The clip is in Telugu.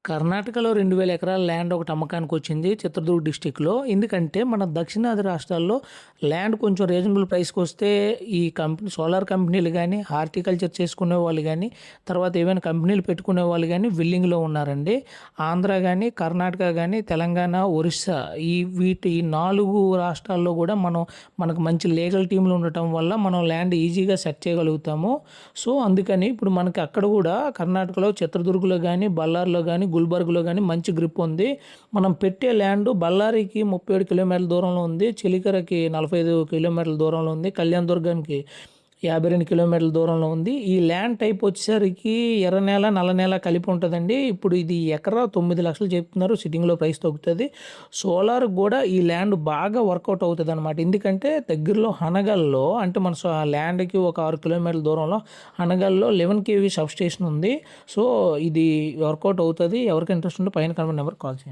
కర్ణాటకలో 2000 ఎకరాల ల్యాండ్ ఒకటి అమ్మకానికొచ్చింది చిత్రదుర్గ డిస్ట్రిక్ట్‌లో. ఎందుకంటే మన దక్షిణాది రాష్ట్రాల్లో ల్యాండ్ కొంచెం రీజనబుల్ ప్రైస్‌కొస్తే ఈ సోలార్ కంపెనీలు గానీ, హార్టికల్చర్ చేసుకునేవాళ్ళు గానీ, తర్వాత ఏవైనా కంపెనీలు పెట్టుకునేవాళ్ళు గానీ విల్లింగ్‌లో ఉన్నారండి. ఆంధ్ర గానీ, కర్ణాటక గానీ, తెలంగాణ, ఒరిస్సా ఈ 4 రాష్ట్రాల్లో గూడా మనకు మంచి లీగల్ టీమ్‌లు ఉండటం వల్ల మనం ల్యాండ్ ఈజీగా సెట్ చేయగలుగుతాము. సో, అందుకని ఇప్పుడు మనకి అక్కడ గూడా కర్ణాటకలో చిత్రదుర్గలో గానీ, బళ్ళారిలో గానీ, గుల్బర్గ్‌లో గానీ మంచి గ్రిప్ ఉంది. మనం పెట్టే ల్యాండ్ బళ్ళారికి 37 కిలోమీటర్ల దూరంలో ఉంది. చిలికరకి 45 కిలోమీటర్ల దూరంలో ఉంది. కళ్యాణ దుర్గానికి 52 కిలోమీటర్ల దూరంలో ఉంది. ఈ ల్యాండ్ టైప్ వచ్చేసరికి ఎర్ర నేల, నల్ల నేల కలిపి ఉంటదండి. ఇప్పుడు ఇది ఎకరా 9,00,000 చెప్తున్నారు. సిట్టింగ్‌లో ప్రైస్ తగ్గుతది. సోలార్‌కి గూడా ఈ ల్యాండ్ బాగా వర్కౌట్ అవుతదనమాట. ఎందుకంటే దగ్గరలో హనగల్‌లో అంటే మన ల్యాండ్‌కి ఒక 6 కిలోమీటర్ల దూరంలో హనగల్‌లో 11 కేవీ సబ్‌స్టేషన్ ఉంది. సో, ఇది వర్కౌట్ అవుతది. ఎవరికి ఇంట్రెస్ట్ ఉంటే పైన కనబడిన నెంబర్‌కి కాల్ చేయండి.